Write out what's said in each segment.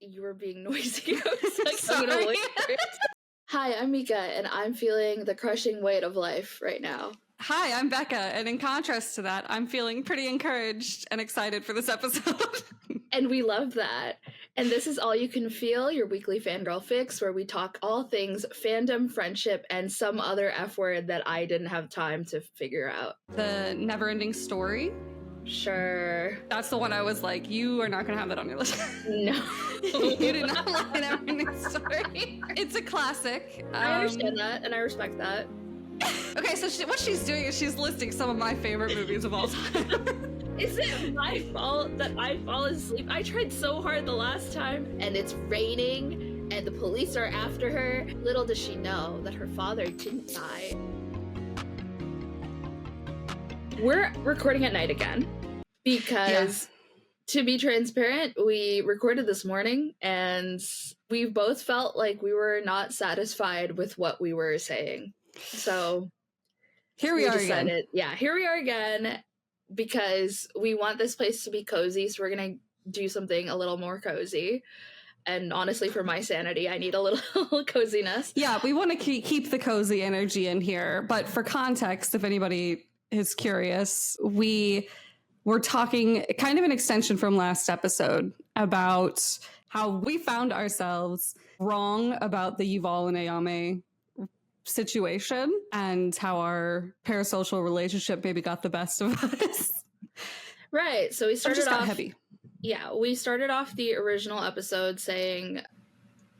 You were being noisy. I was like, Sorry. I'm gonna wait for it. Hi, I'm Mika, and I'm feeling the crushing weight of life right now. Hi, I'm Becca, and in contrast to that, I'm feeling pretty encouraged and excited for this episode. And we love that. And this is All You Can Feel, your weekly fangirl fix, where we talk all things fandom, friendship, and some other F word that I didn't have time to figure out. The Neverending Story. Sure. That's the one I was like, you are not going to have that on your list. No. You did not like Neverending Story. It's a classic. I understand that, and I respect that. Okay, so what she's doing is she's listing some of my favorite movies of all time. Is it my fault that I fall asleep? I tried so hard the last time, and it's raining, and the police are after her. Little does she know that her father didn't die. We're recording at night again because, to be transparent, we recorded this morning, and we both felt like we were not satisfied with what we were saying. So here we are again. Yeah, here we are again. Because we want this place to be cozy, so we're gonna do something a little more cozy. And honestly, for my sanity, I need a little coziness. Yeah, we want to keep the cozy energy in here. But for context, if anybody is curious, we were talking kind of an extension from last episode about how we found ourselves wrong about the Yuval and Ayame situation and how our parasocial relationship maybe got the best of us. Right. So we started off heavy. Yeah, we started off the original episode saying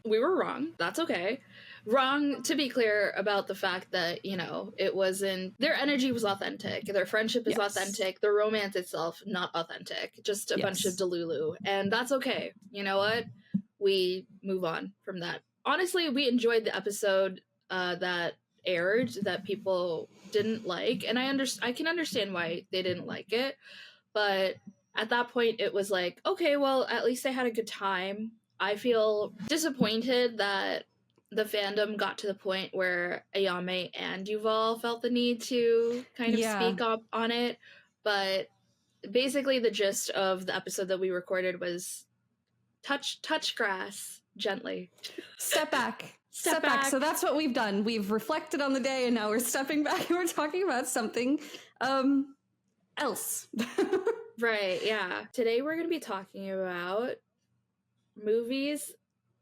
we were wrong. That's okay. Wrong, to be clear, about the fact that, you know, it wasn't, their energy was authentic. Their friendship is authentic. The romance itself, not authentic. Just a bunch of delulu. And that's okay. You know what? We move on from that. Honestly, we enjoyed the episode that aired that people didn't like, and I can understand why they didn't like it, but at that point it was like, okay, well, at least they had a good time. I feel disappointed that the fandom got to the point where Ayame and Yuval felt the need to kind of speak up on it, but basically the gist of the episode that we recorded was touch grass gently. Step back. Step back. So that's what we've done. We've reflected on the day, and now we're stepping back and we're talking about something else. Right, yeah. Today we're going to be talking about movies,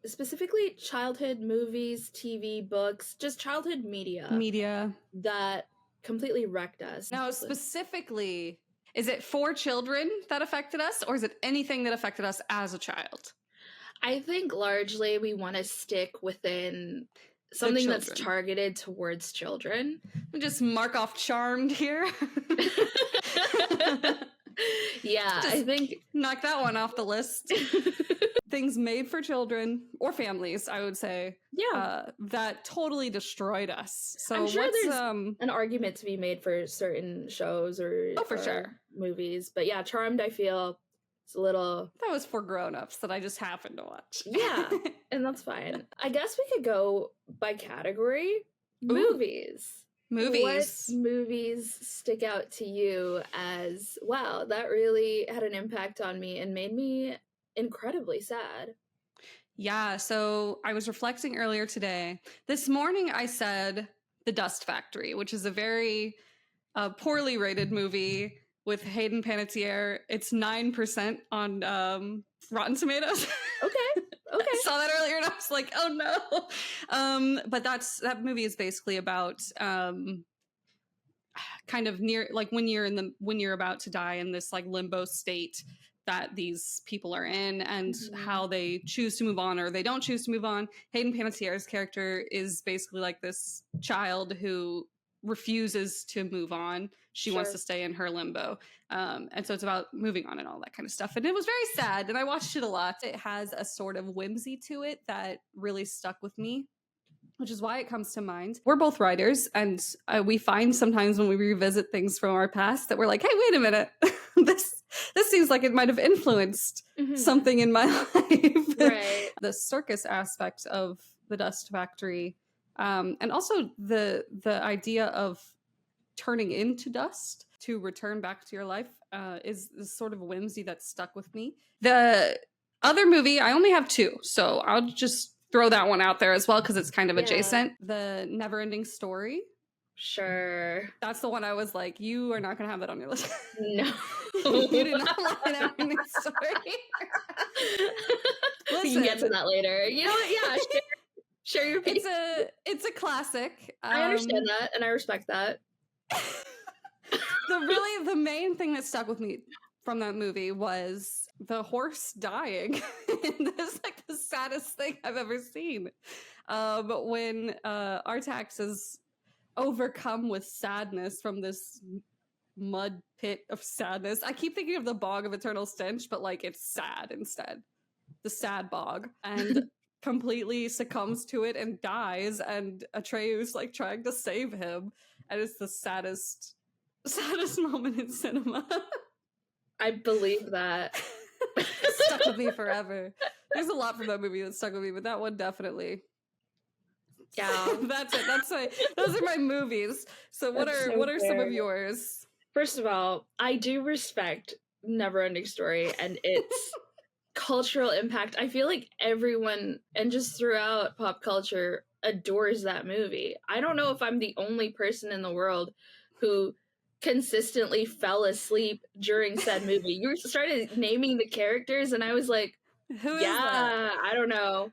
specifically childhood movies, TV, books, just childhood media that completely wrecked us. Now, specifically, is it for children that affected us, or is it anything that affected us as a child? I think largely we want to stick within something that's targeted towards children. We'll just mark off Charmed here. Yeah, I think knock that one off the list. Things made for children or families, I would say. Yeah, that totally destroyed us. So I'm sure there's an argument to be made for certain shows or movies, but yeah, Charmed, I feel. It's a little... That was for grown-ups that I just happened to watch. Yeah, and that's fine. I guess we could go by category. Ooh. Movies. What movies stick out to you as, wow, that really had an impact on me and made me incredibly sad? Yeah, so I was reflecting earlier today. This morning I said The Dust Factory, which is a very poorly rated movie with Hayden Panettiere. It's 9% on Rotten Tomatoes. Okay. I saw that earlier and I was like, oh no. But that movie is basically about kind of near, like when you're about to die in this like limbo state that these people are in, and how they choose to move on or they don't choose to move on. Hayden Panettiere's character is basically like this child who refuses to move on. She wants to stay in her limbo. And so it's about moving on and all that kind of stuff. And it was very sad, and I watched it a lot. It has a sort of whimsy to it that really stuck with me, which is why it comes to mind. We're both writers, and we find sometimes when we revisit things from our past that we're like, hey, wait a minute. This seems like it might have influenced something in my life. Right. The circus aspect of The Dust Factory, and also the idea of turning into dust to return back to your life is this sort of whimsy that stuck with me. The Other movie, I only have 2, so I'll just throw that one out there as well because it's kind of Yeah. adjacent. The Neverending Story. Sure. That's the one I was like, you are not going to have that on your list. No. You do not like Neverending Story. We can get to that later. You know what? Yeah, share your opinion. It's a classic. I understand that, and I respect that. The main thing that stuck with me from that movie was the horse dying. And that's like the saddest thing I've ever seen. But when Artax is overcome with sadness from this mud pit of sadness, I keep thinking of the bog of eternal stench, but like it's sad instead. The sad bog. And completely succumbs to it and dies, and Atreyu's like trying to save him, and it's the saddest moment in cinema. I believe that. Stuck with me forever. There's a lot from that movie that stuck with me, but that one definitely. Yeah. That's it. Those are my movies. So what are some of yours? First of all, I do respect Neverending Story and its cultural impact. I feel like everyone, and just throughout pop culture, adores that movie. I don't know if I'm the only person in the world who consistently fell asleep during said movie. You started naming the characters and I was like, who is that? I don't know.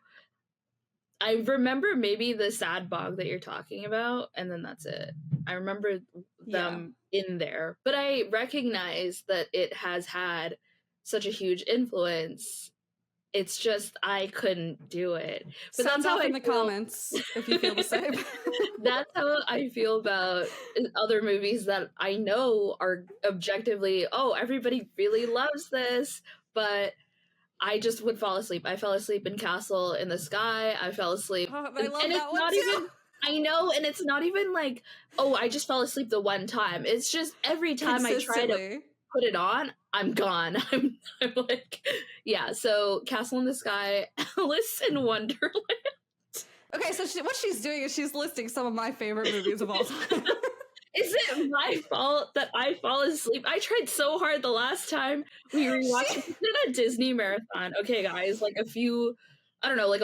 I remember maybe the sad bog that you're talking about, and then that's it. I remember them in there, but I recognize that it has had such a huge influence. It's just I couldn't do it. But Sounds off in the comments if you feel the same. That's how I feel about other movies that I know are objectively, oh, everybody really loves this, but I just would fall asleep. I fell asleep in Castle in the Sky. I fell asleep. Oh, I love that one too. Even, I know, and it's not even like, oh, I just fell asleep the one time. It's just every time I try to put it on, I'm gone. I'm like, yeah. So Castle in the Sky, Alice in Wonderland. Okay, so what she's doing is she's listing some of my favorite movies of all time. Is it my fault that I fall asleep? I tried so hard the last time we rewatched it. We did a Disney marathon. Okay, guys, like a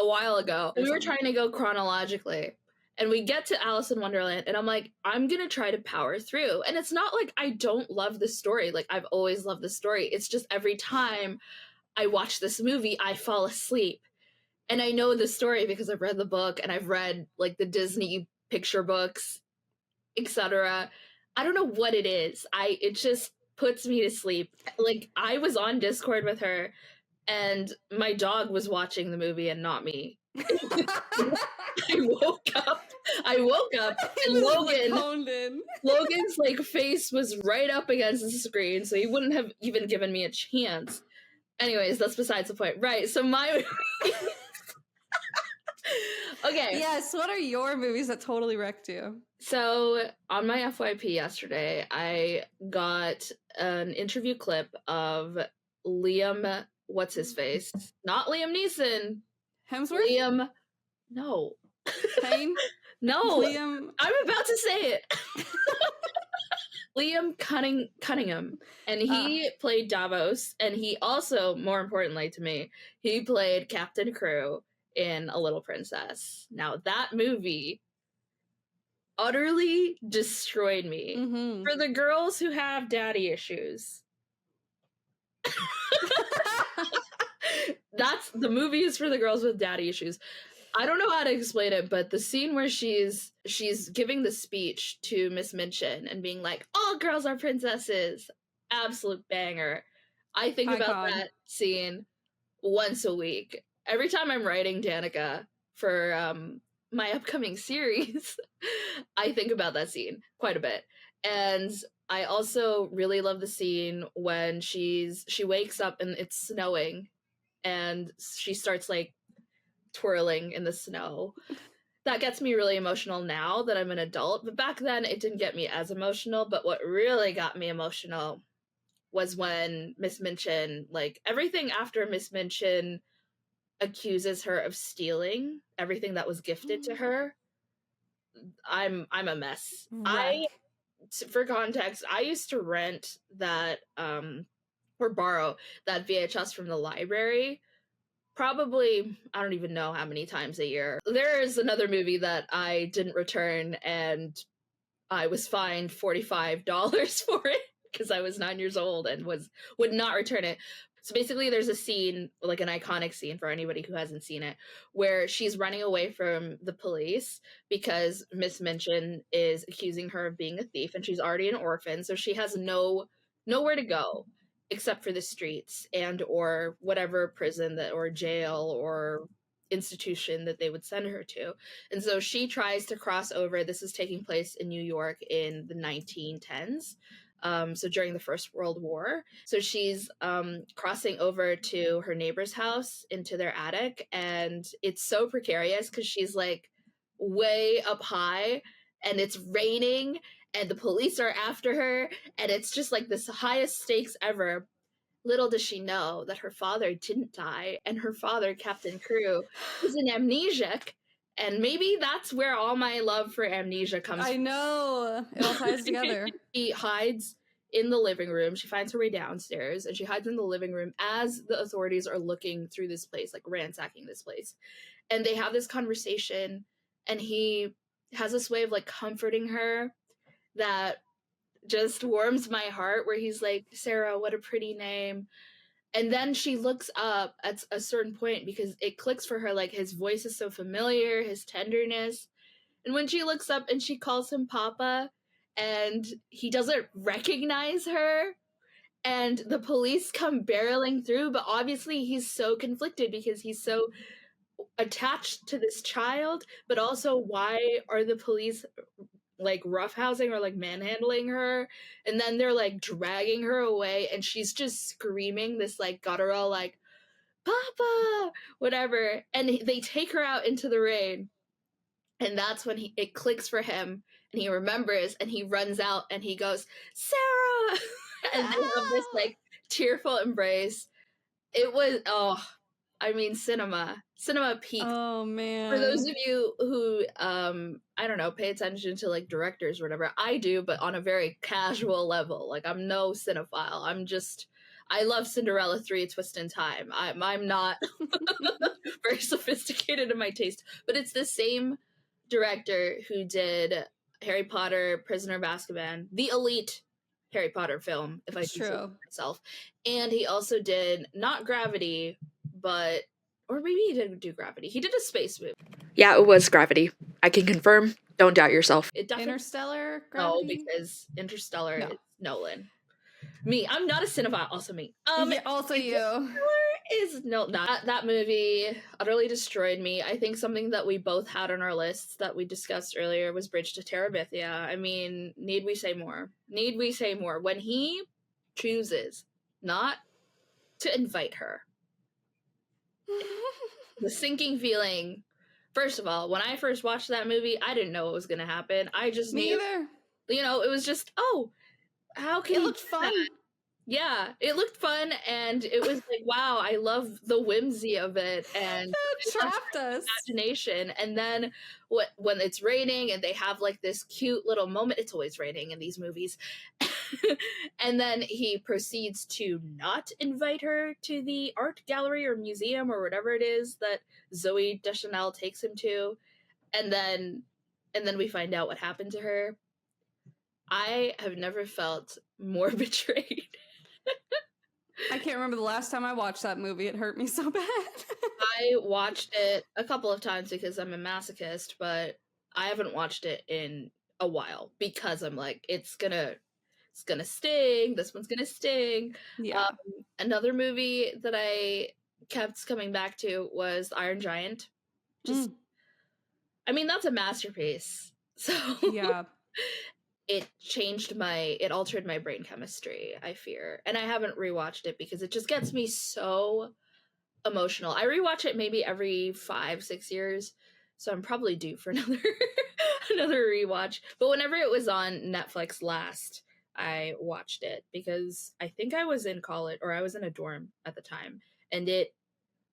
while ago. We were trying to go chronologically. And we get to Alice in Wonderland, and I'm like, I'm gonna try to power through. And it's not like I don't love the story. Like, I've always loved the story. It's just every time I watch this movie, I fall asleep. And I know the story because I've read the book, and I've read, like, the Disney picture books, etc. I don't know what it is. It just puts me to sleep. Like, I was on Discord with her, and my dog was watching the movie and not me. I woke up and Logan's like face was right up against the screen, so he wouldn't have even given me a chance. Anyways, that's besides the point. Right, so my okay. Yes, what are your movies that totally wrecked you? So on my FYP yesterday, I got an interview clip of Liam, what's his face? Not Liam Neeson. Hemsworth? Liam, no. Payne? No. Liam. I'm about to say it. Liam Cunningham. And he played Davos, and he also, more importantly to me, he played Captain Crew in A Little Princess. Now, that movie utterly destroyed me. Mm-hmm. For the girls who have daddy issues. The movie is for the girls with daddy issues. I don't know how to explain it, but the scene where she's giving the speech to Miss Minchin and being like, all girls are princesses, absolute banger. I think about that scene once a week. Every time I'm writing Danica for my upcoming series, I think about that scene quite a bit. And I also really love the scene when she wakes up and it's snowing and she starts like twirling in the snow. That gets me really emotional now that I'm an adult, but back then it didn't get me as emotional. But what really got me emotional was when Miss Minchin, like everything after Miss Minchin accuses her of stealing everything that was gifted to her. I'm a mess. For context, I used to rent that or borrow that VHS from the library probably, I don't even know how many times a year. There is another movie that I didn't return, and I was fined $45 for it because I was 9 years old and would not return it. So basically, there's a scene, like an iconic scene for anybody who hasn't seen it, where she's running away from the police because Miss Minchin is accusing her of being a thief, and she's already an orphan, so she has nowhere to go except for the streets and or whatever prison that or jail or institution that they would send her to. And so she tries to cross over. This is taking place in New York in the 1910s. So during the First World War. So she's crossing over to her neighbor's house into their attic. And it's so precarious because she's like way up high and it's raining and the police are after her. And it's just like this highest stakes ever. Little does she know that her father didn't die, and her father, Captain Crew, is an amnesiac, and maybe that's where all my love for Amnesia comes I from. know. It all ties together. She hides in the living room. She finds her way downstairs, and she hides in the living room as the authorities are looking through this place, like ransacking this place. And they have this conversation, and he has this way of like comforting her that just warms my heart, where he's like, Sarah, what a pretty name. And then she looks up at a certain point because it clicks for her, like his voice is so familiar, his tenderness. And when she looks up and she calls him Papa and he doesn't recognize her, and the police come barreling through, but obviously he's so conflicted because he's so attached to this child, but also why are the police like roughhousing or like manhandling her, and then they're like dragging her away and she's just screaming this like guttural like Papa whatever, and they take her out into the rain, and that's when it clicks for him and he remembers and he runs out and he goes Sarah and they have this like tearful embrace. It was I mean cinema peak. Oh man. For those of you who I don't know, pay attention to like directors or whatever, I do, but on a very casual level. Like I'm no cinephile. I love Cinderella 3 Twist in Time. I'm not very sophisticated in my taste, but it's the same director who did Harry Potter, Prisoner of Azkaban, the elite Harry Potter film, if I It's can say true. myself. And he also did not Gravity, but or maybe he didn't do Gravity. He did a space movie. Yeah, it was Gravity. I can confirm. Don't doubt yourself. It definitely Interstellar, no, Gravity? because Interstellar No. is Nolan. Me, I'm not a cinephile. Also me. Yeah, also you. Is no that movie utterly destroyed me. I think something that we both had on our lists that we discussed earlier was Bridge to Terabithia. I mean, need we say more? Need we say more? When he chooses not to invite her, the sinking feeling. First of all, when I first watched that movie, I didn't know what was going to happen. I just Me knew, either. you know, it was just, oh, how can It he looked do fun. that? Yeah, it looked fun, and it was like, wow, I love the whimsy of it, and It trapped us. imagination. And then when it's raining and they have like this cute little moment, it's always raining in these movies. And then he proceeds to not invite her to the art gallery or museum or whatever it is that Zoe Deschanel takes him to, and then we find out what happened to her. I have never felt more betrayed. I can't remember the last time I watched that movie. It hurt me so bad. I watched it a couple of times because I'm a masochist, but I haven't watched it in a while because I'm like, it's gonna sting. This one's gonna sting. Yeah. Another movie that I kept coming back to was The Iron Giant. Just, I mean, that's a masterpiece. So Yeah. it altered my brain chemistry, I fear. And I haven't rewatched it because it just gets me so emotional. I rewatch it maybe every 5-6 years, so I'm probably due for another rewatch. But whenever it was on Netflix last, I watched it because I think I was in college or I was in a dorm at the time, and it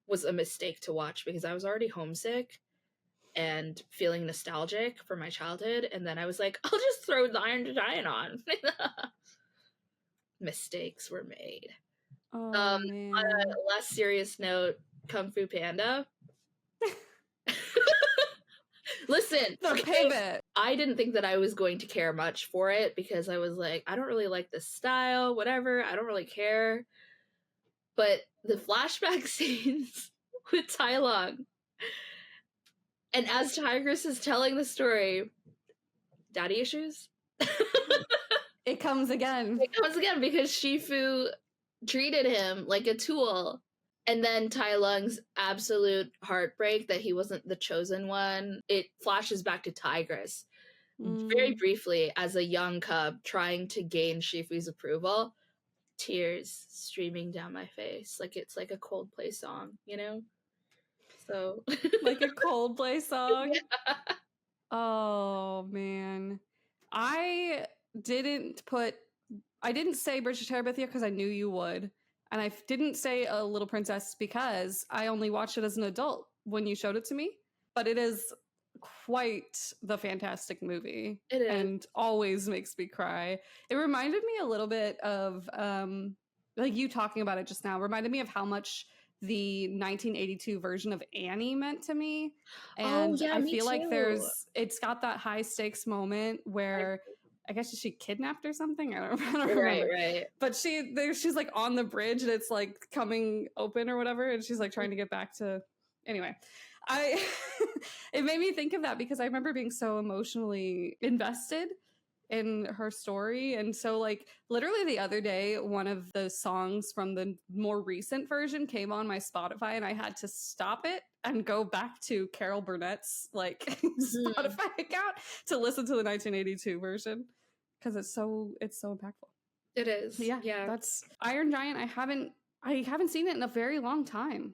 was a mistake to watch because I was already homesick and feeling nostalgic for my childhood, and then I was like, I'll just throw The Iron Giant on. Mistakes were made. Oh, On man. a less serious note, Kung Fu Panda. Listen, The pivot. I didn't think that I was going to care much for it because I was like, I don't really like this style, whatever. I don't really care. But the flashback scenes with Tai Lung, and as Tigress is telling the story, daddy issues? It comes again. It comes again because Shifu treated him like a tool. And then Tai Lung's absolute heartbreak that he wasn't the chosen one. It flashes back to Tigress very briefly as a young cub trying to gain Shifu's approval. Tears streaming down my face. Like it's like a Coldplay song, you know? So Like a Coldplay song. Yeah. Oh man. I didn't say Bridge to Terabithia because I knew you would. And I didn't say A Little Princess because I only watched it as an adult when you showed it to me. But it is quite the fantastic movie. It is. And always makes me cry. It reminded me a little bit of, like you talking about it just now, reminded me of how much the 1982 version of Annie meant to me. And yeah, I me feel like too. it's got that high stakes moment where I guess she kidnapped or something. I don't remember. Right. But she's like on the bridge and it's like coming open or whatever, and she's like trying to get back to. Anyway, it made me think of that because I remember being so emotionally invested in her story. And so like literally the other day, one of the songs from the more recent version came on my Spotify and I had to stop it and go back to Carol Burnett's like Spotify account to listen to the 1982 version because it's so impactful. It is. But yeah, that's Iron Giant. I haven't seen it in a very long time.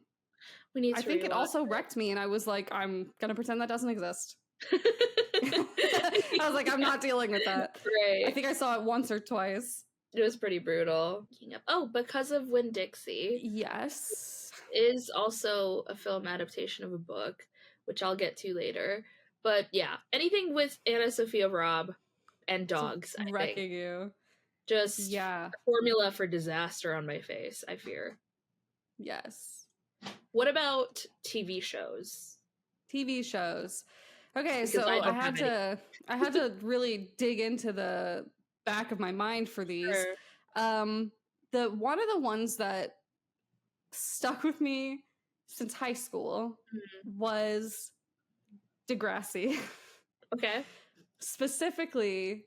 We need to I think it rewatch also wrecked me and I was like, I'm gonna pretend that doesn't exist. I was like, I'm not dealing with that. Right. I think I saw it once or twice. It was pretty brutal. Oh, Because of Winn-Dixie. Yes. Is also a film adaptation of a book, which I'll get to later. But yeah, anything with Anna Sophia Robb and dogs, I wrecking think. You. Just a formula for disaster on my face, I fear. Yes. What about TV shows? TV shows. Okay, Because so I had to really dig into the back of my mind for these. Sure. The one of the ones that stuck with me since high school was Degrassi. Okay. Specifically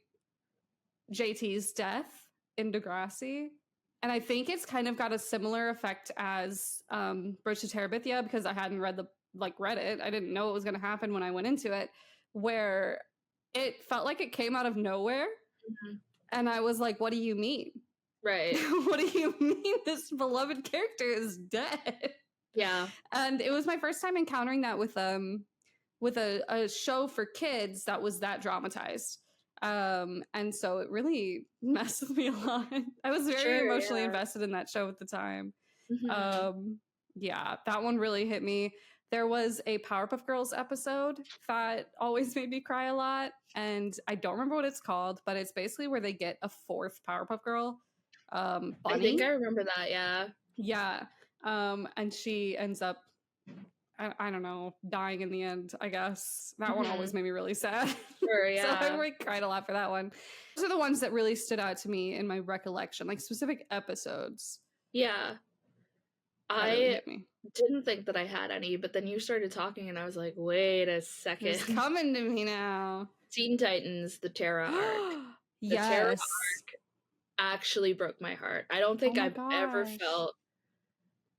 JT's death in Degrassi. And I think it's kind of got a similar effect as Bridge to Terabithia because I hadn't read it. I didn't know it was going to happen when I went into it, where it felt like it came out of nowhere. And I was like, what do you mean? Right. What do you mean this beloved character is dead? Yeah. And it was my first time encountering that with a show for kids that was that dramatized. And so it really messed with me a lot. I was very emotionally invested in that show at the time. Yeah, that one really hit me. There was a Powerpuff Girls episode that always made me cry a lot. And I don't remember what it's called, but it's basically where they get a fourth Powerpuff Girl. Bunny. I think I remember that, yeah. Yeah. And she ends up, I don't know, dying in the end, I guess. That one always made me really sad. Sure, yeah. So I cried a lot for that one. Those are the ones that really stood out to me in my recollection, like specific episodes. Yeah. I didn't think that I had any, but then you started talking and I was like, wait a second. It's coming to me now. Teen Titans, the Terra arc. The Terra arc actually broke my heart. I don't think I've ever felt...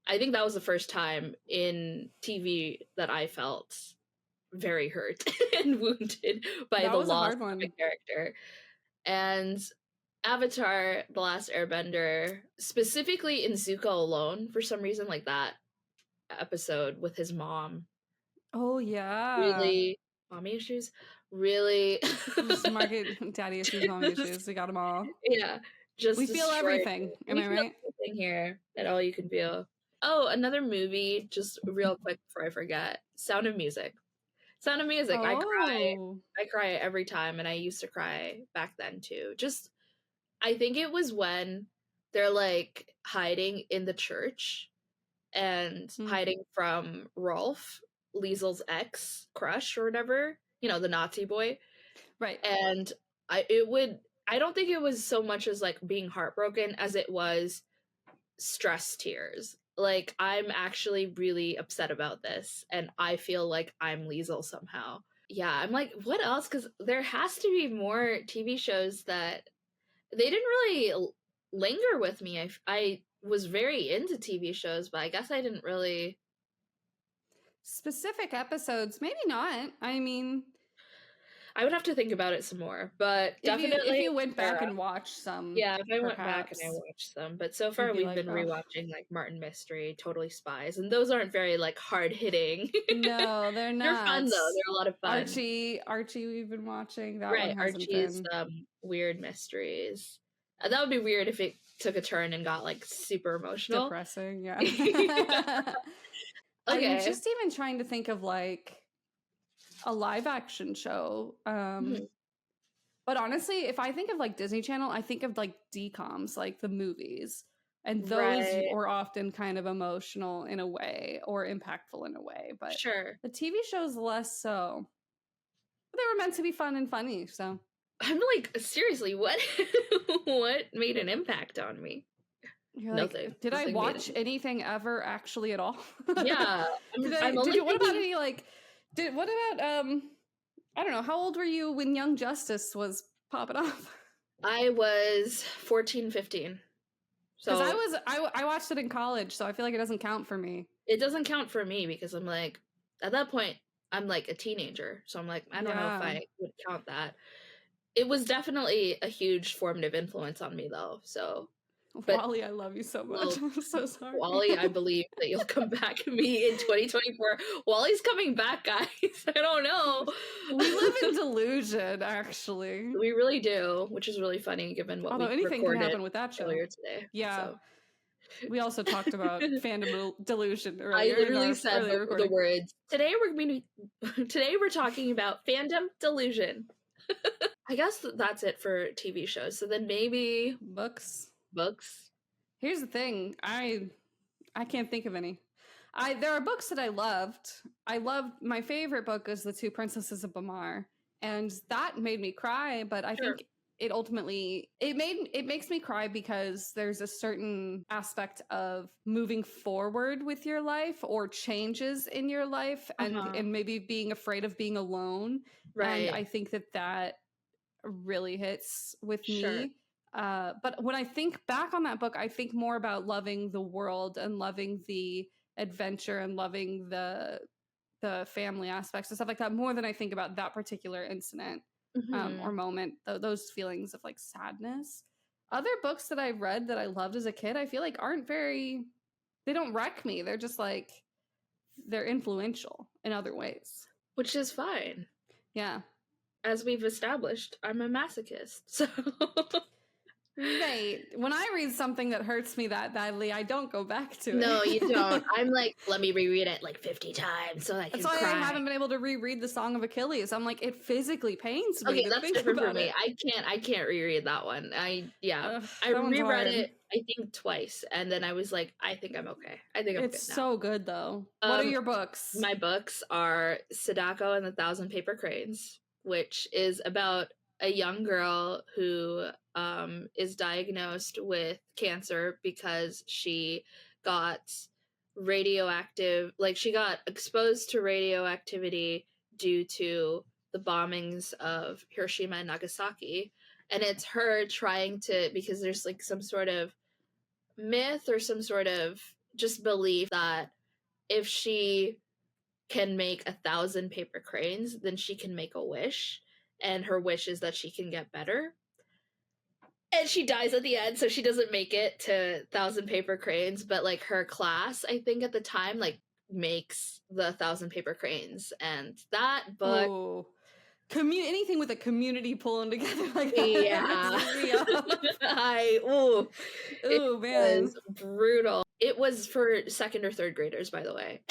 I think that was the first time in TV that I felt very hurt and wounded by the loss of a character. And Avatar, The Last Airbender, specifically in Zuko alone, for some reason, like that episode with his mom. Oh, yeah. Really, mommy issues? Really? Just market daddy issues, mommy issues. We got them all. Yeah. We feel everything. Am I right? Everything here at all you can feel. Oh, another movie, just real quick before I forget. Sound of Music. Sound of Music. Oh. I cry every time, and I used to cry back then too. Just, I think it was when they're like hiding in the church, and hiding from Rolf, Liesel's ex crush or whatever, the Nazi boy. Right. And I don't think it was so much as like being heartbroken as it was stress tears. Like, I'm actually really upset about this, and I feel like I'm Liesel somehow. Yeah, I'm like, what else? Because there has to be more TV shows that they didn't really linger with me. I was very into TV shows, but I guess I didn't really. Specific episodes, maybe not. I mean, I would have to think about it some more, but definitely if you went back Sara. and watched some, Yeah, if I went back and perhaps I watched them. But so far you'd be we've like, been "Ugh." rewatching like Martin Mystery, Totally Spies, and those aren't very like hard hitting. No, they're They're not. fun though. They're a lot of fun. Archie, we've been watching. That Right, one hasn't Archie's been. weird mysteries. That would be weird if it took a turn and got like super emotional. Depressing, yeah. Okay. I'm just even trying to think of like a live action show. But honestly, if I think of like Disney Channel, I think of like DComs, like the movies. And those Right. are often kind of emotional in a way or impactful in a way. But Sure. the TV shows less so. But they were meant to be fun and funny, so. I'm like, seriously, what what made an impact on me? You're Nothing. like, did I Nothing watch anything ever actually at all? Yeah. What about any like what about I don't know, how old were you when Young Justice was popping off? I was 14, 15. So I watched it in college, so I feel like it doesn't count for me. It doesn't count for me because I'm like, at that point, I'm like a teenager. So I'm like, I don't know if I would count that. It was definitely a huge formative influence on me though. So Wally, I love you so much. I'm so sorry. Wally, I believe that you'll come back to me in 2024. Wally's coming back, guys. I don't know. We live in delusion, actually. We really do, which is really funny given what Although we anything can happen with that show earlier today. Yeah. So. We also talked about fandom delusion earlier. I literally said the words. Today we're talking about fandom delusion. I guess that's it for TV shows. So then maybe books. Here's the thing. I can't think of any. There are books that I loved. My favorite book is The Two Princesses of Bamar, and that made me cry, but I think it ultimately it makes me cry because there's a certain aspect of moving forward with your life or changes in your life and maybe being afraid of being alone. Right. And I think that really hits with me. But when I think back on that book, I think more about loving the world and loving the adventure and loving the family aspects and stuff like that more than I think about that particular incident or moment. Those feelings of like sadness. Other books that I read that I loved as a kid, I feel like they don't wreck me. They're just like, they're influential in other ways. Which is fine. Yeah. As we've established, I'm a masochist, so... Right. When I read something that hurts me that badly, I don't go back to it. No, you don't. I'm like, let me reread it like 50 times so I can cry. That's why I haven't been able to reread the Song of Achilles. I'm like, it physically pains me. Okay, that's different for me. I can't reread that one. I reread it, I think twice, and then I was like, I think I'm okay. I think I'm good now. It's so good, though. What are your books? My books are Sadako and the Thousand Paper Cranes, which is about a young girl who is diagnosed with cancer because she got she got exposed to radioactivity due to the bombings of Hiroshima and Nagasaki. And it's her trying to, because there's like some sort of myth or some sort of just belief that if she can make 1,000 paper cranes, then she can make a wish. And her wish is that she can get better. And she dies at the end, so she doesn't make it to 1,000 paper cranes, but like her class, I think at the time, like makes the 1,000 paper cranes. And that book... Ooh. Anything with a community pulling together like that. Yeah. It man. Was brutal. It was for second or third graders, by the way.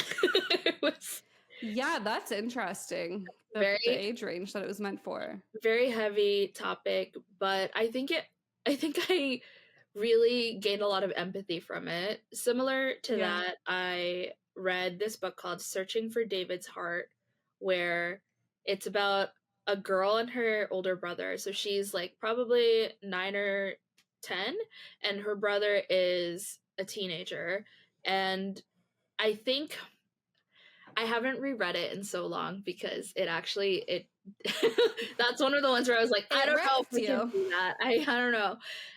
Yeah, that's interesting. The age range that it was meant for. Very heavy topic, but I think I really gained a lot of empathy from it. Similar to Yeah. that, I read this book called Searching for David's Heart, where it's about a girl and her older brother. So she's like probably 9 or 10, and her brother is a teenager. And I think I haven't reread it in so long because it that's one of the ones where I was like, I It don't know if wrecked we can you. do that. I don't know.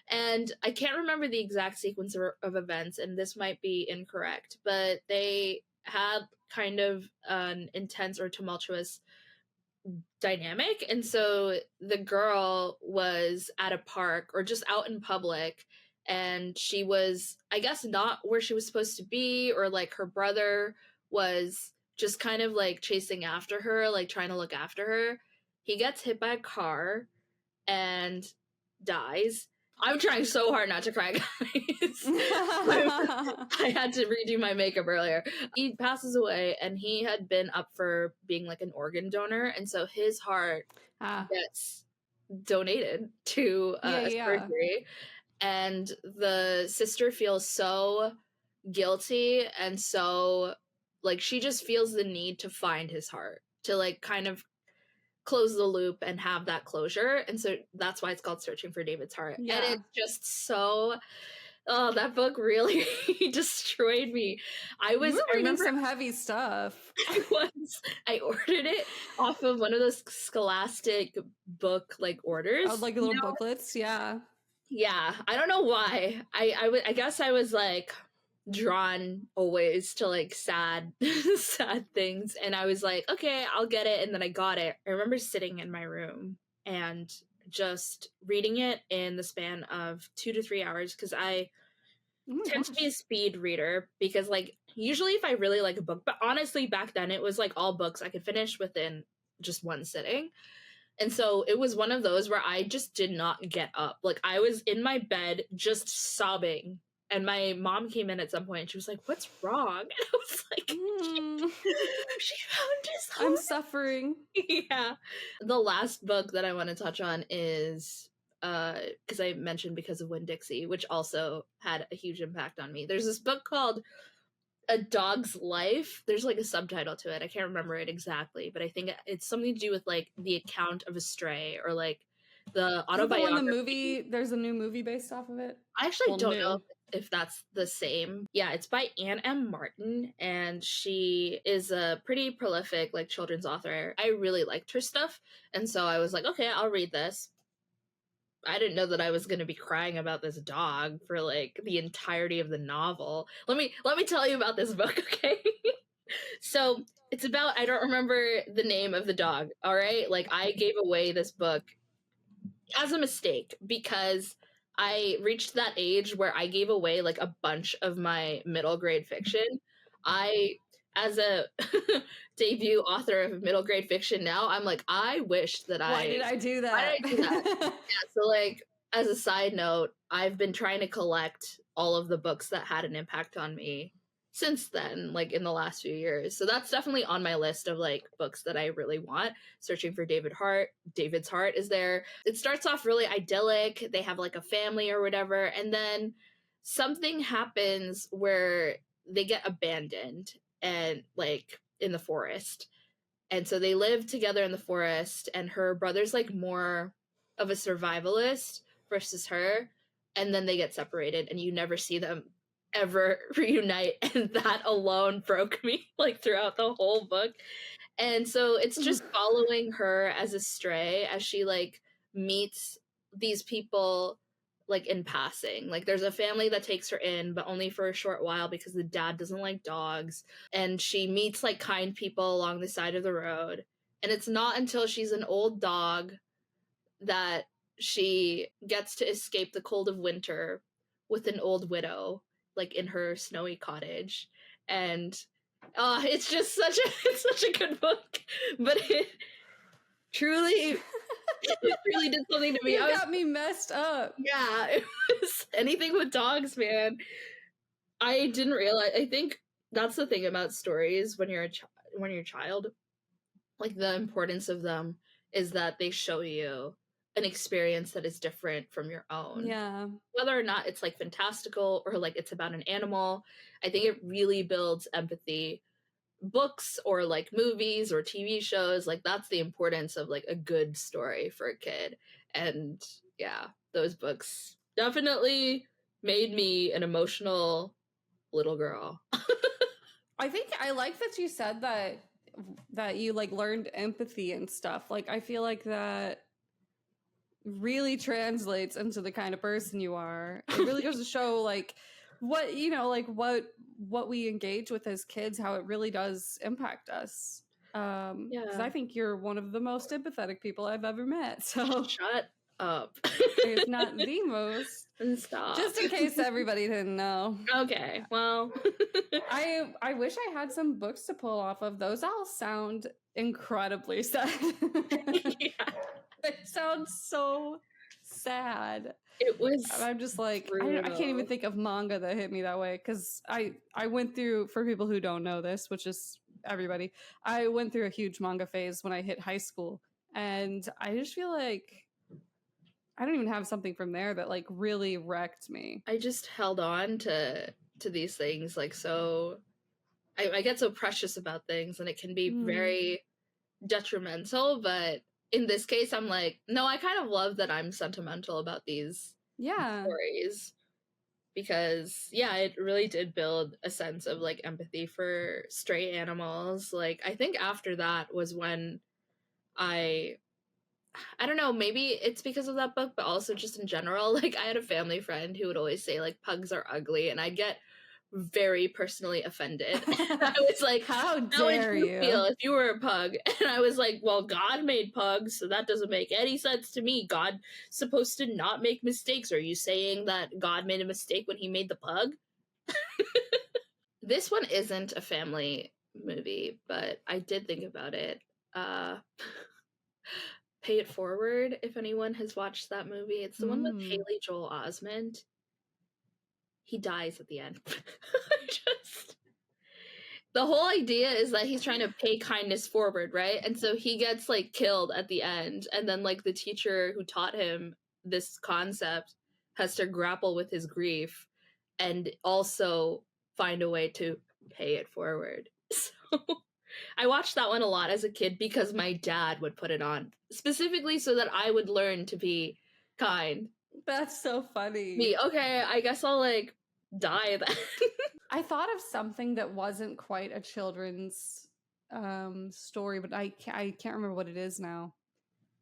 And I can't remember the exact sequence of events, and this might be incorrect, but they had kind of an intense or tumultuous dynamic. And so the girl was at a park or just out in public, and she was, I guess, not where she was supposed to be, or like her brother was just kind of like chasing after her, like trying to look after her. He gets hit by a car and dies. I'm trying so hard not to cry, guys. I had to redo my makeup earlier. He passes away, and he had been up for being like an organ donor, and so his heart gets donated to Yeah, a yeah. surgery, and the sister feels so guilty, and so like she just feels the need to find his heart, to like kind of close the loop and have that closure. And so that's why it's called Searching for David's Heart. And Yeah. it's just so, oh, that book really destroyed me. You were I reading remember some heavy stuff. I ordered it off of one of those Scholastic book like orders. Oh, like little booklets, yeah. Yeah, I don't know why. I guess I was like drawn always to like sad sad things, and I was like, okay, I'll get it, and then I got it. I remember sitting in my room and just reading it in the span of 2 to 3 hours, because I tend to be a speed reader, because like usually if I really like a book, but honestly back then it was like all books I could finish within just one sitting. And so it was one of those where I just did not get up. Like I was in my bed just sobbing. And my mom came in at some point and she was like, "What's wrong?" And I was like, she found his heart. I'm suffering. Yeah. The last book that I want to touch on is because I mentioned Because of Winn-Dixie, which also had a huge impact on me. There's this book called A Dog's Life. There's like a subtitle to it. I can't remember it exactly, but I think it's something to do with like the account of a stray, or like the autobiography. There's a new movie based off of it. I actually don't know if that's the same. Yeah, it's by Anne M. Martin, and she is a pretty prolific like children's author. I really liked her stuff, and so I was like, okay, I'll read this. I didn't know that I was going to be crying about this dog for like the entirety of the novel. Let me tell you about this book, okay? So, it's about, I don't remember the name of the dog, all right? Like I gave away this book as a mistake because I reached that age where I gave away like a bunch of my middle grade fiction. I, as a debut author of middle grade fiction now, I'm like, I wish that Why did I do that? Why did I do that? Yeah, so like, as a side note, I've been trying to collect all of the books that had an impact on me since then, like in the last few years. So that's definitely on my list of like books that I really want. Searching for David's Heart is there. It starts off really idyllic. They have like a family or whatever, and then something happens where they get abandoned, and like in the forest. And so they live together in the forest, and her brother's like more of a survivalist versus her, and then they get separated and you never see them ever reunite, and that alone broke me like throughout the whole book. And so it's just following her as a stray as she like meets these people like in passing. Like there's a family that takes her in, but only for a short while because the dad doesn't like dogs. And she meets like kind people along the side of the road. And it's not until she's an old dog that she gets to escape the cold of winter with an old widow, like in her snowy cottage. And it's just it's such a good book. But it truly it really did something to me. You got me messed up. Yeah, it was anything with dogs, man. I didn't realize. I think that's the thing about stories when you're a child. Like the importance of them is that they show you an experience that is different from your own. Yeah. Whether or not it's like fantastical or like it's about an animal, I think it really builds empathy. Books or like movies or TV shows, like that's the importance of like a good story for a kid. And yeah, those books definitely made me an emotional little girl. I think I like that you said that you like learned empathy and stuff. Like I feel like that really translates into the kind of person you are. It really goes to show like what, you know, like what we engage with as kids, how it really does impact us. Because Yeah. I think you're one of the most empathetic people I've ever met. So Shut up. if not the most. Stop. Just in case everybody didn't know. Okay, well. I wish I had some books to pull off of. Those all sound incredibly sad. Yeah. It sounds so sad. It was. And I'm just like, I can't even think of manga that hit me that way. Because I went through, for people who don't know this, which is everybody, I went through a huge manga phase when I hit high school. And I just feel like I don't even have something from there that like really wrecked me. I just held on to these things like so. I get so precious about things, and it can be very detrimental. But in this case, I'm like, no, I kind of love that I'm sentimental about these stories, because yeah, it really did build a sense of like empathy for stray animals. Like I think after that was when I don't know, maybe it's because of that book, but also just in general, like I had a family friend who would always say like pugs are ugly, and I'd get very personally offended. I was like, how dare you feel if you were a pug? And I was like, well, God made pugs, so that doesn't make any sense to me. God's supposed to not make mistakes. Are you saying that God made a mistake when he made the pug? This one isn't a family movie, but I did think about it. Pay It Forward, if anyone has watched that movie. It's the one with Haley Joel Osment. He dies at the end. The whole idea is that he's trying to pay kindness forward, right? And so he gets like killed at the end, and then like the teacher who taught him this concept has to grapple with his grief and also find a way to pay it forward. So I watched that one a lot as a kid because my dad would put it on, specifically so that I would learn to be kind. That's so funny. Me, okay, I guess I'll like die then. I thought of something that wasn't quite a children's story, but I can't remember what it is now.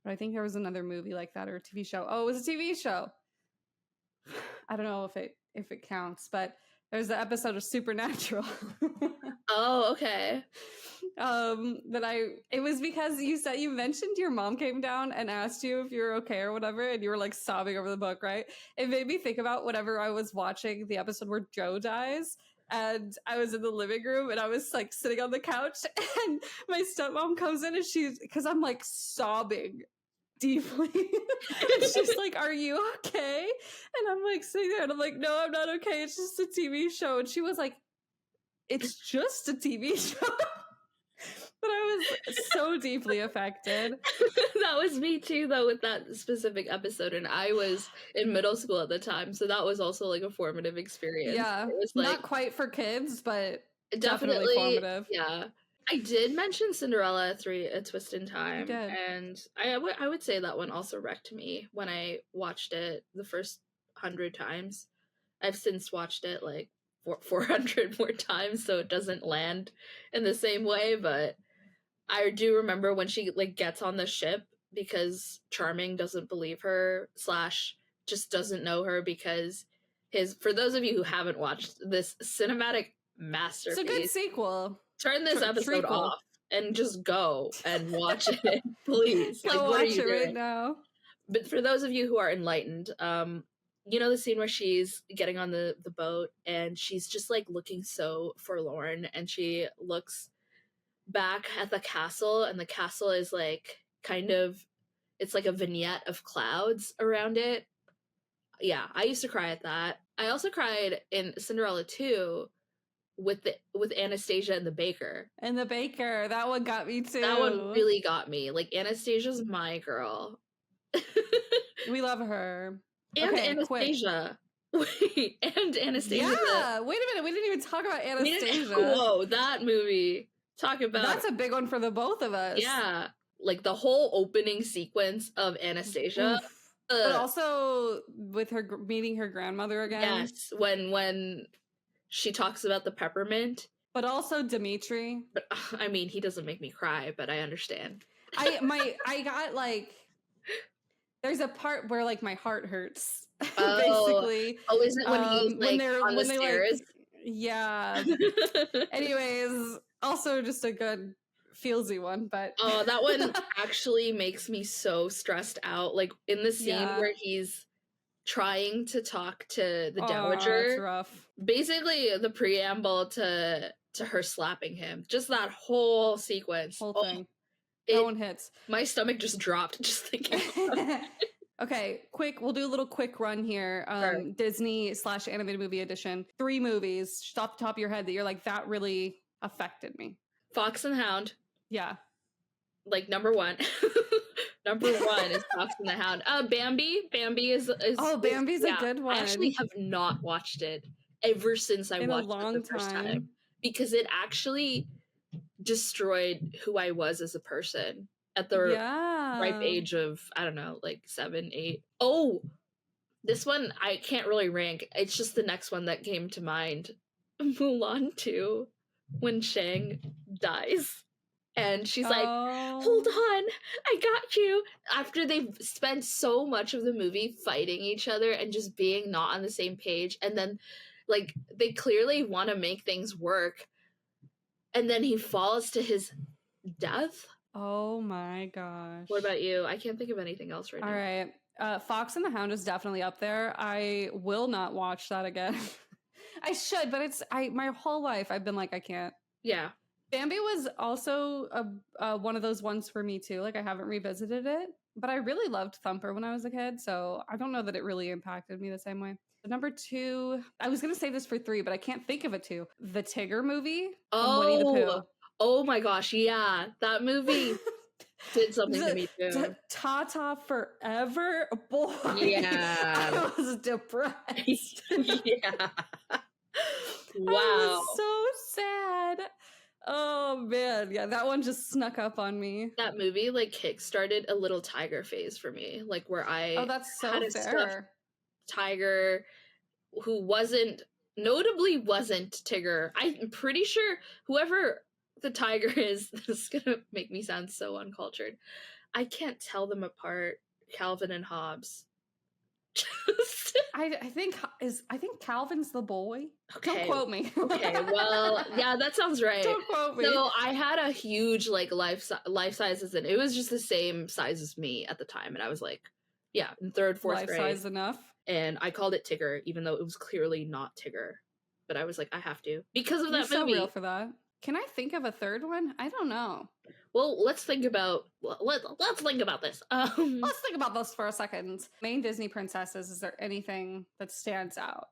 But I think there was another movie like that or a TV show. Oh, it was a TV show. I don't know if it counts, but there's the episode of Supernatural. Oh, okay. It was because you mentioned your mom came down and asked you if you were okay or whatever, and you were like sobbing over the book, right? It made me think about whenever I was watching the episode where Joe dies, and I was in the living room and I was like sitting on the couch, and my stepmom comes in and because I'm like sobbing deeply. And she's like, "Are you okay?" And I'm like sitting there and I'm like, "No, I'm not okay. It's just a TV show." And she was like, "It's just a TV show." But I was so deeply affected. That was me too, though, with that specific episode. And I was in middle school at the time, so that was also like a formative experience. Yeah, it was like, not quite for kids, but definitely formative. Yeah. I did mention Cinderella 3: A Twist in Time, and I would say that one also wrecked me when I watched it the first 100 times. I've since watched it like 400 more times, so it doesn't land in the same way, but I do remember when she like gets on the ship because Charming doesn't believe her / just doesn't know her because for those of you who haven't watched this cinematic masterpiece. It's a good sequel. Turn this episode off and just go and watch it, please. Go like, what watch are you it doing right now. But for those of you who are enlightened, you know the scene where she's getting on the boat and she's just like looking so forlorn, and she looks back at the castle, and the castle is like kind of, it's like a vignette of clouds around it. Yeah, I used to cry at that. I also cried in Cinderella 2 with Anastasia and the baker. And the baker, that one got me too. That one really got me. Like, Anastasia's my girl. We love her. And Okay, quick. Anastasia. Wait, and Anastasia. Yeah, wait a minute. We didn't even talk about Anastasia. Whoa, that movie. Talk about That's a big one for the both of us. yeah, like the whole opening sequence of Anastasia. Oof. But also with her meeting her grandmother again. Yes, when she talks about the peppermint. But also Dimitri. But I mean, he doesn't make me cry, but I understand. I got like, there's a part where like my heart hurts. Oh. Basically. Oh, is it when he's like on the stairs? Like, yeah. Anyways, also just a good feelsy one, but oh, that one actually makes me so stressed out. Like in the scene where he's trying to talk to the dowager. That's rough. Basically, the preamble to her slapping him. Just that whole sequence. Whole thing. That one hits. My stomach just dropped just thinking about it. Okay, quick. We'll do a little quick run here. Sure. Disney/animated movie edition. 3 movies, just off the top of your head, that you're like, that really affected me. Fox and the Hound. Yeah. Like number 1. Number 1 is Fox and the Hound. Bambi. Bambi is Bambi's a good one. I actually have not watched it ever since I watched it the first time. Because it actually destroyed who I was as a person at the ripe age of, I don't know, like 7, 8. Oh, this one I can't really rank. It's just the next one that came to mind. Mulan 2, when Shang dies. And she's like, hold on, I got you. After they've spent so much of the movie fighting each other and just being not on the same page. And then, like, they clearly want to make things work. And then he falls to his death. Oh my gosh. What about you? I can't think of anything else right now. All right. Fox and the Hound is definitely up there. I will not watch that again. I should, but my whole life I've been like, I can't. Yeah. Bambi was also one of those ones for me too. Like, I haven't revisited it, but I really loved Thumper when I was a kid. So I don't know that it really impacted me the same way. Number 2, I was going to say this for 3, but I can't think of it too. The Tigger movie. Winnie the Pooh. Oh my gosh. Yeah. That movie did something to me too. Tata Forever. Boy. Yeah. I was depressed. Yeah. Wow. I was so sad. Oh man, yeah, that one just snuck up on me. That movie like kickstarted a little tiger phase for me, like where I that's so had a fair. stuffed tiger who notably wasn't Tigger. I'm pretty sure whoever the tiger is, this is gonna make me sound so uncultured. I can't tell them apart. Calvin and Hobbes. I think Calvin's the boy. Okay. Don't quote me. Okay, well, yeah, that sounds right. Don't quote me. So I had a huge like life sizes, and it was just the same size as me at the time, and I was like, yeah, in 3rd, 4th grade. Life size enough. And I called it Tigger, even though it was clearly not Tigger. But I was like, I have to because of that movie. So real for that. Can I think of a 3rd one? I don't know. Well, let's think about let's think about this. Let's think about this for a second. Main Disney princesses. Is there anything that stands out?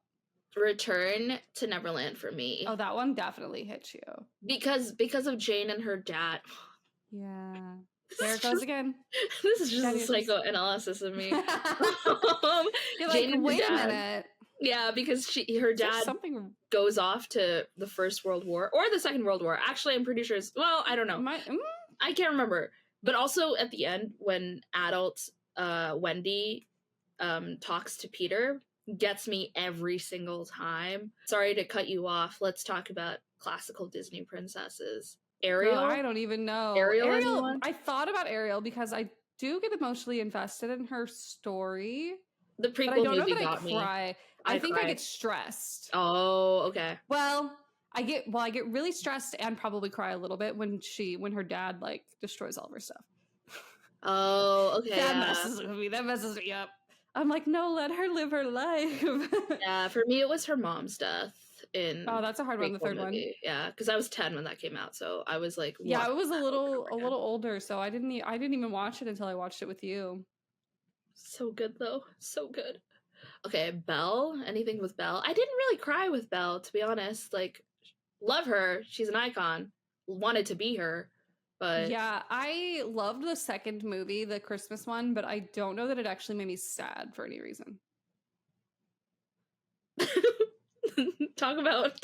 Return to Neverland for me. Oh, that one definitely hits you because of Jane and her dad. Yeah, there it goes again. This is just a psychoanalysis of me. You're like, wait a minute. Yeah, because her dad goes off to the First World War or the Second World War. Actually, I'm pretty sure I don't know. I can't remember. But also at the end, when adult Wendy talks to Peter, gets me every single time. Sorry to cut you off. Let's talk about classical Disney princesses. Ariel? Girl, I don't even know. Ariel, I thought about Ariel because I do get emotionally invested in her story. The prequel movie got me. I think I get stressed. Oh, okay. Well, I get really stressed and probably cry a little bit when her dad like destroys all of her stuff. Oh, okay. That messes me up. I'm like, no, let her live her life. Yeah, for me it was her mom's death in that's a hard one, the 3rd one. Yeah, because I was 10 when that came out, so I was like, yeah, I was a little older, so I didn't even watch it until I watched it with you. So good though, so good. Okay, Belle. Anything with Belle? I didn't really cry with Belle, to be honest. Like, love her. She's an icon. Wanted to be her. But yeah, I loved the second movie, the Christmas one, but I don't know that it actually made me sad for any reason. talk about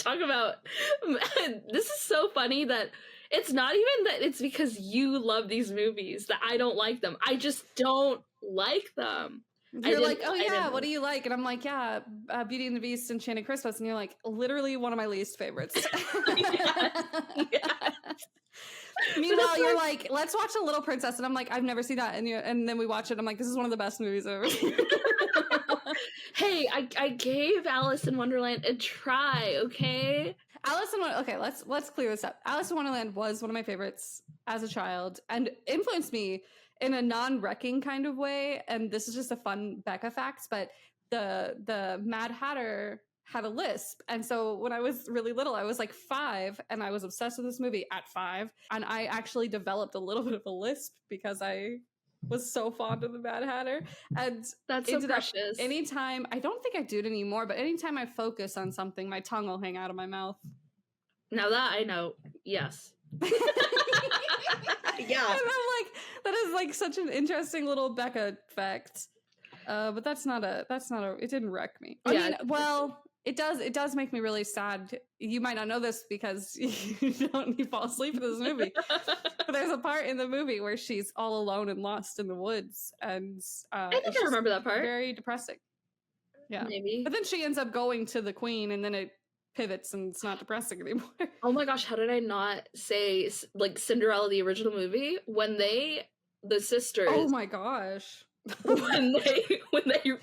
this is so funny that it's not even that it's because you love these movies that I don't like them. I just don't like them. You're like, oh yeah, what do you like? And I'm like, yeah, Beauty and the Beast, Enchanted Christmas. And you're like, literally one of my least favorites. Yes. Meanwhile, you're like, let's watch A Little Princess. And I'm like, I've never seen that. And then we watch it. I'm like, this is one of the best movies I've ever seen. Hey, I gave Alice in Wonderland a try, okay? Okay, let's clear this up. Alice in Wonderland was one of my favorites as a child and influenced me in a non-wrecking kind of way. And this is just a fun Becca fact, but the Mad Hatter had a lisp. And so when I was really little, I was like 5 and I was obsessed with this movie at 5. And I actually developed a little bit of a lisp because I was so fond of the Mad Hatter. And that's so precious. Anytime, I don't think I do it anymore, but anytime I focus on something, my tongue will hang out of my mouth. Now that I know, yes. Yeah. And I'm like, that is like such an interesting little Becca fact. But that's not a, it didn't wreck me. I mean, well, it does make me really sad. You might not know this because you fall asleep in this movie. But there's a part in the movie where she's all alone and lost in the woods. And I think I remember that part. Very depressing. Yeah. Maybe. But then she ends up going to the queen and then it pivots and it's not depressing anymore. Oh my gosh, how did I not say like Cinderella the original movie when the sisters, oh my gosh, when they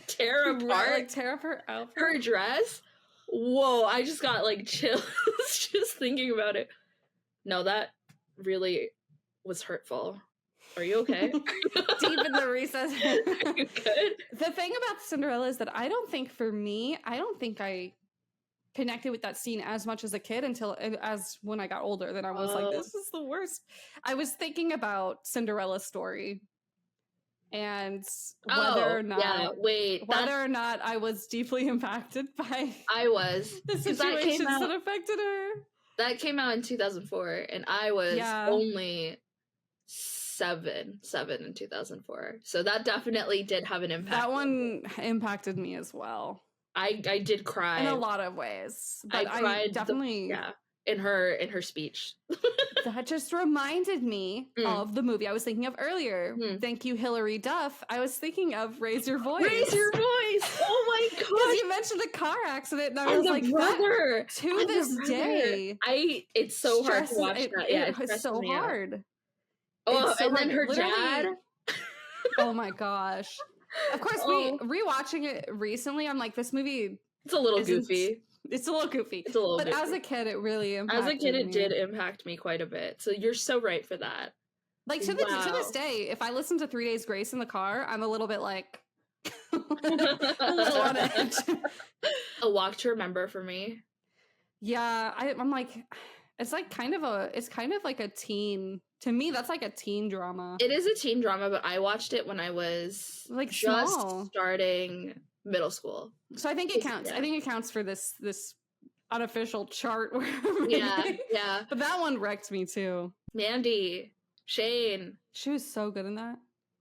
tear apart her dress, whoa, I just got like chills just thinking about it. No, that really was hurtful. Are you okay? Deep in the recess. Are you good? The thing about Cinderella is that I don't think I connected with that scene as much as a kid as when I got older. Then I was like, this is the worst. I was thinking about Cinderella's story and whether or not I was deeply impacted by the situations that affected her. That came out in 2004 and I was only 7 in 2004. So that definitely did have an impact. That one impacted me as well. I did cry in a lot of ways, but I cried definitely in her speech. That just reminded me of the movie I was thinking of earlier. Thank you, Hilary Duff. I was thinking of Raise Your Voice. Raise Your Voice. Oh my god! Because you mentioned the car accident, and I was like, brother, to this day, it's so hard to watch that. Yeah, it's so hard. Oh, and then her dad. Oh my gosh. Of course, rewatching it recently, I'm like, this movie. It's a little goofy. It's a little goofy. But as a kid, it really impacted me. As a kid, it did impact me quite a bit. So you're so right for that. Like to this day, if I listen to 3 Days Grace in the car, I'm a little bit like a little on edge. A Walk to Remember for me. Yeah, I'm like, it's kind of like a teen. To me, that's like a teen drama. It is a teen drama, but I watched it when I was like just starting middle school. So I think it counts. Yeah. I think it counts for this unofficial chart. Yeah. But that one wrecked me too. Mandy, Shane. She was so good in that.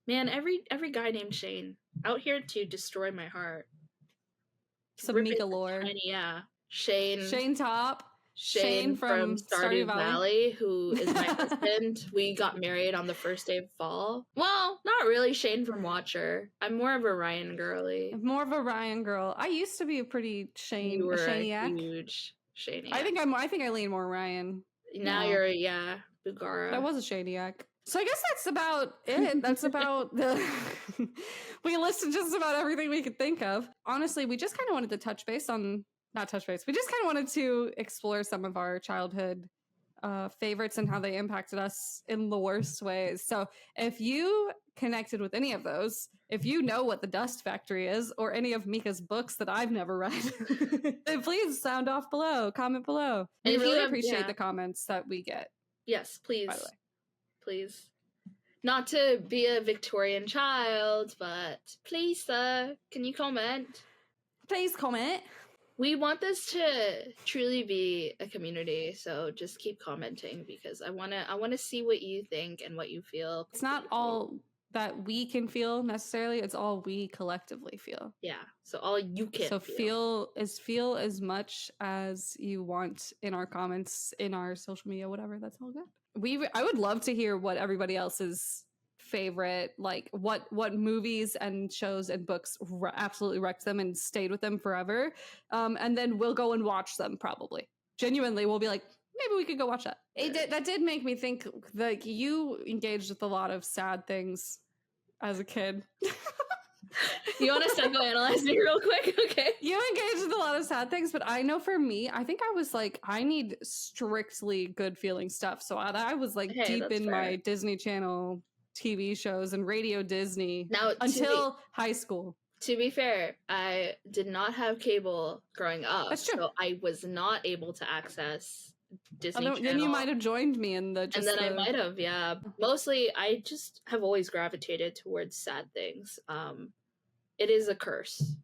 Man, every guy named Shane out here to destroy my heart. Some Mika lore. Yeah. Shane Top. Shane from Stardew Valley, who is my husband. We got married on the first day of fall. Well, not really Shane from Watcher. I'm more of a Ryan girly. More of a Ryan girl. I used to be a pretty Shane. You were a huge Shaniac. I think I lean more Ryan. Now you're Bugara. That was a Shaniac. So I guess that's about it. That's about we listed just about everything we could think of. Honestly, we just kind of wanted to we just kind of wanted to explore some of our childhood favorites and how they impacted us in the worst ways. So if you connected with any of those, if you know what The Dust Factory is or any of Mika's books that I've never read, then please sound off below, comment below. We really appreciate the comments that we get. Yes, please. By the way. Please. Not to be a Victorian child, but please, sir, can you comment? Please comment. We want this to truly be a community, so just keep commenting because I wanna see what you think and what you feel. It's not all that we can feel necessarily, it's all we collectively feel. Yeah, so all you can So feel as much as you want in our comments, in our social media, whatever. That's all good. I would love to hear what everybody else's favorite, like what movies and shows and books absolutely wrecked them and stayed with them forever. And then we'll go and watch them. Probably, genuinely, we'll be like, maybe we could go watch that. That did make me think, like, you engaged with a lot of sad things as a kid. You want to psychoanalyze me real quick? Okay. You engaged with a lot of sad things, but I know for me, I think I was like, I need strictly good feeling stuff. So I was like deep in my Disney Channel TV shows and Radio Disney now, until high school. To be fair, I did not have cable growing up. That's true. So I was not able to access Disney Channel. Then you might have joined me in the... I might have, yeah. Mostly, I just have always gravitated towards sad things. It is a curse.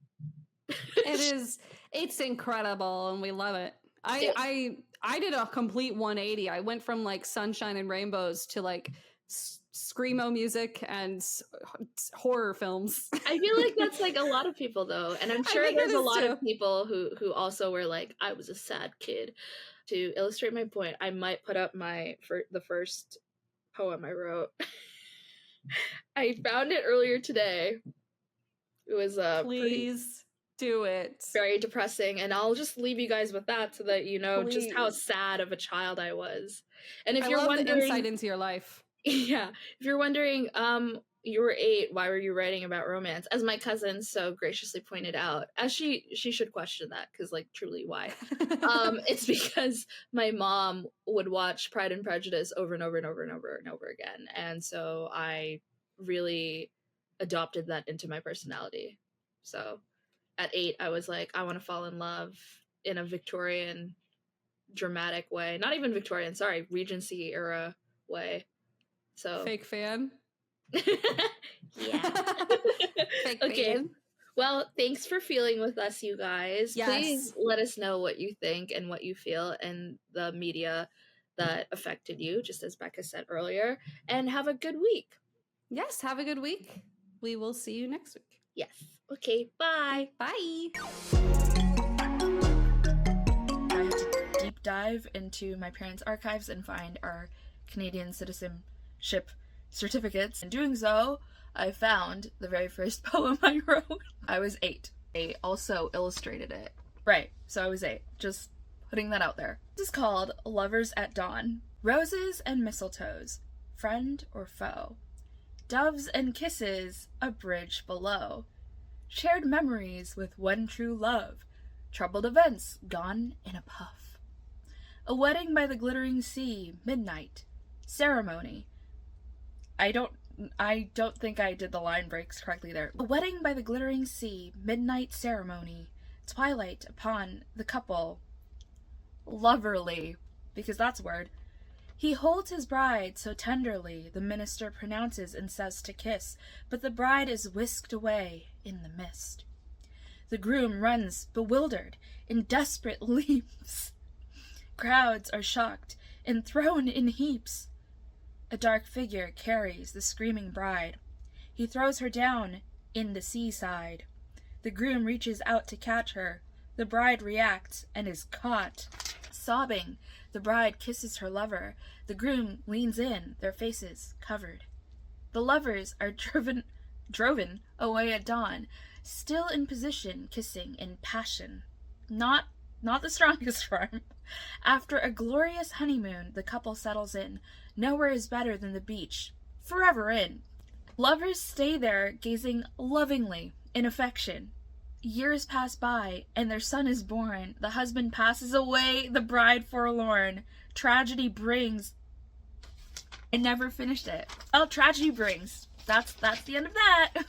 It's incredible, and we love it. I did a complete 180. I went from like sunshine and rainbows to like screamo music and horror films. I feel like that's like a lot of people though, and I'm sure there's a lot of people who also were like, I was a sad kid. To illustrate my point, I might put up the first poem I wrote. I found it earlier today. It was please do it. Very depressing, and I'll just leave you guys with that so that you know just how sad of a child I was. And if you're wondering, the insight into your life. Yeah, if you're wondering, you were 8. Why were you writing about romance? As my cousin so graciously pointed out, as she should question that, because like truly, why? It's because my mom would watch Pride and Prejudice over and over and over and over and over again, and so I really adopted that into my personality. So at 8, I was like, I want to fall in love in a Victorian dramatic way. Not even Victorian, sorry, Regency era way. So fake fan. Yeah. Fake okay. fan. Well, thanks for feeling with us, you guys. Yes. Please let us know what you think and what you feel and the media that affected you, just as Becca said earlier. And have a good week. Yes, have a good week. We will see you next week. Yes. Okay, bye. Bye. I had to deep dive into my parents' archives and find our Canadian citizenship certificates. In doing so, I found the very first poem I wrote. I was 8. I also illustrated it. Right, so I was 8. Just putting that out there. This is called Lovers at Dawn. Roses and mistletoes, friend or foe. Doves and kisses, a bridge below. Shared memories with one true love. Troubled events gone in a puff. A wedding by the glittering sea, midnight. Ceremony. I don't think I did the line breaks correctly there. A wedding by the glittering sea, midnight ceremony. Twilight upon the couple. Loverly, because that's a word. He holds his bride so tenderly, the minister pronounces and says to kiss, but the bride is whisked away in the mist. The groom runs bewildered, in desperate leaps. Crowds are shocked and thrown in heaps. A dark figure carries the screaming bride. He throws her down in the seaside. The groom reaches out to catch her. The bride reacts and is caught. Sobbing, the bride kisses her lover. The groom leans in, their faces covered. The lovers are driven away at dawn, still in position, kissing in passion. Not the strongest form. After a glorious honeymoon, the couple settles in. Nowhere is better than the beach. Forever in. Lovers stay there, gazing lovingly in affection. Years pass by, and their son is born. The husband passes away, the bride forlorn. Tragedy brings... I never finished it. Oh, tragedy brings. That's the end of that.